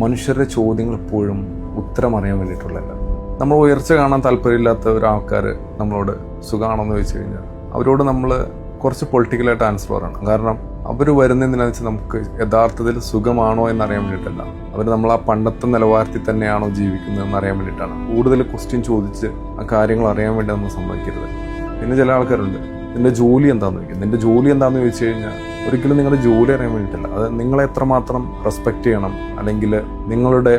മനുഷ്യരുടെ ചോദ്യങ്ങൾ എപ്പോഴും ഉത്തരം അറിയാൻ വേണ്ടിയിട്ടുള്ളതല്ല. നമ്മൾ ഉയർച്ച കാണാൻ താല്പര്യമില്ലാത്ത ഒരാൾക്കാർ നമ്മളോട് സുഖമാണെന്ന് ചോദിച്ചു കഴിഞ്ഞാൽ അവരോട് നമ്മൾ കുറച്ച് പൊളിറ്റിക്കലായിട്ട് ആൻസർ പറയണം. കാരണം അവർ വരുന്നതിനെന്ന് വെച്ചാൽ നമുക്ക് യഥാർത്ഥത്തിൽ സുഖമാണോ എന്നറിയാൻ വേണ്ടിയിട്ടല്ല, അവർ നമ്മൾ ആ പണ്ടത്തെ നിലവാരത്തിൽ തന്നെയാണോ ജീവിക്കുന്നതെന്ന് അറിയാൻ വേണ്ടിയിട്ടാണ്. കൂടുതൽ ക്വസ്റ്റ്യൻ ചോദിച്ച് ആ കാര്യങ്ങൾ അറിയാൻ വേണ്ടി നമ്മൾ സമ്മതിക്കരുത്. പിന്നെ ചില ആൾക്കാരുണ്ട്, നിന്റെ ജോലി എന്താണെന്ന് ചോദിക്കും. നിന്റെ ജോലി എന്താണെന്ന് ചോദിച്ചു കഴിഞ്ഞാൽ ഒരിക്കലും നിങ്ങളുടെ ജോലി അറിയാൻ വേണ്ടിയിട്ടല്ല, അത് നിങ്ങളെ എത്രമാത്രം റെസ്പെക്റ്റ് ചെയ്യണം, അല്ലെങ്കിൽ നിങ്ങളുടെ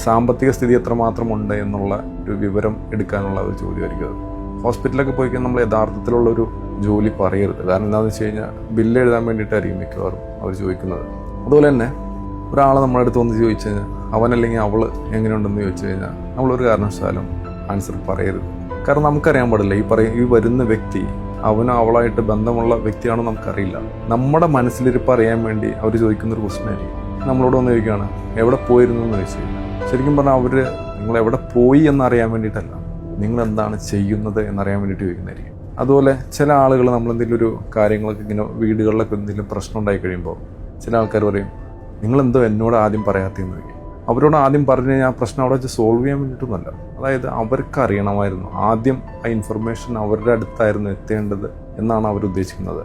സാമ്പത്തിക സ്ഥിതി എത്രമാത്രം ഉണ്ട് എന്നുള്ള ഒരു വിവരം എടുക്കാനുള്ള ഒരു ചോദ്യമായിരിക്കും അത്. ഹോസ്പിറ്റലൊക്കെ പോയി കഴിഞ്ഞാൽ നമ്മൾ യഥാർത്ഥത്തിലുള്ളൊരു ജോലി പറയരുത്. കാരണം എന്താണെന്ന് വെച്ച് കഴിഞ്ഞാൽ ബില്ല് എഴുതാൻ വേണ്ടിയിട്ടായിരിക്കും മിക്കവാറും അവർ ചോദിക്കുന്നത്. അതുപോലെ തന്നെ ഒരാളെ നമ്മുടെ അടുത്ത് വന്ന് ചോദിച്ചു കഴിഞ്ഞാൽ അവനല്ലെങ്കിൽ അവൾ എങ്ങനെയുണ്ടെന്ന് ചോദിച്ചു കഴിഞ്ഞാൽ നമ്മളൊരു കാരണവശാലും ആൻസർ പറയരുത്. കാരണം നമുക്കറിയാൻ പാടില്ല ഈ വരുന്ന വ്യക്തി അവനോ അവളായിട്ട് ബന്ധമുള്ള വ്യക്തിയാണോ നമുക്കറിയില്ല. നമ്മുടെ മനസ്സിലിരിപ്പ് അറിയാൻ വേണ്ടി അവർ ചോദിക്കുന്നൊരു ക്വസ്റ്റ്യൻ ആയിരിക്കും. നമ്മളോട് വന്ന് ചോദിക്കുകയാണ് എവിടെ പോയിരുന്നു എന്ന് ചോദിച്ചു കഴിഞ്ഞാൽ ശരിക്കും പറഞ്ഞാൽ അവർ നിങ്ങൾ എവിടെ പോയി എന്നറിയാൻ വേണ്ടിയിട്ടല്ല, നിങ്ങൾ എന്താണ് ചെയ്യുന്നത് എന്നറിയാൻ വേണ്ടിയിട്ട് ചോദിക്കുന്നതായിരിക്കും. അതുപോലെ ചില ആളുകൾ നമ്മളെന്തെങ്കിലും ഒരു കാര്യങ്ങളൊക്കെ ഇങ്ങനെ വീടുകളിലൊക്കെ എന്തെങ്കിലും പ്രശ്നം ഉണ്ടായി കഴിയുമ്പോൾ ചില ആൾക്കാർ പറയും നിങ്ങളെന്തോ എന്നോട് ആദ്യം പറയാത്തതെന്ന് ചോദിക്കും. അവരോട് ആദ്യം പറഞ്ഞു കഴിഞ്ഞാൽ ആ പ്രശ്നം അവിടെ വെച്ച് സോൾവ് ചെയ്യാൻ വേണ്ടിയിട്ടൊന്നുമല്ല. അതായത് അവർക്ക് അറിയണമായിരുന്നു, ആദ്യം ആ ഇൻഫർമേഷൻ അവരുടെ അടുത്തായിരുന്നു എത്തേണ്ടത് എന്നാണ് അവരുദ്ദേശിക്കുന്നത്.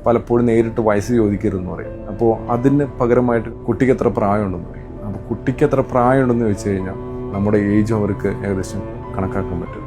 പലപ്പോഴും നേരിട്ട് വയസ്സ് ചോദിക്കരുതെന്ന് പറയും. അപ്പോൾ അതിന് പകരമായിട്ട് കുട്ടിക്ക് എത്ര പ്രായമുണ്ടെന്ന് പറയും. അപ്പോൾ കുട്ടിക്ക് എത്ര പ്രായമുണ്ടെന്ന് ചോദിച്ചു കഴിഞ്ഞാൽ നമ്മുടെ ഏജും അവർക്ക് ഏകദേശം കണക്കാക്കാൻ പറ്റും.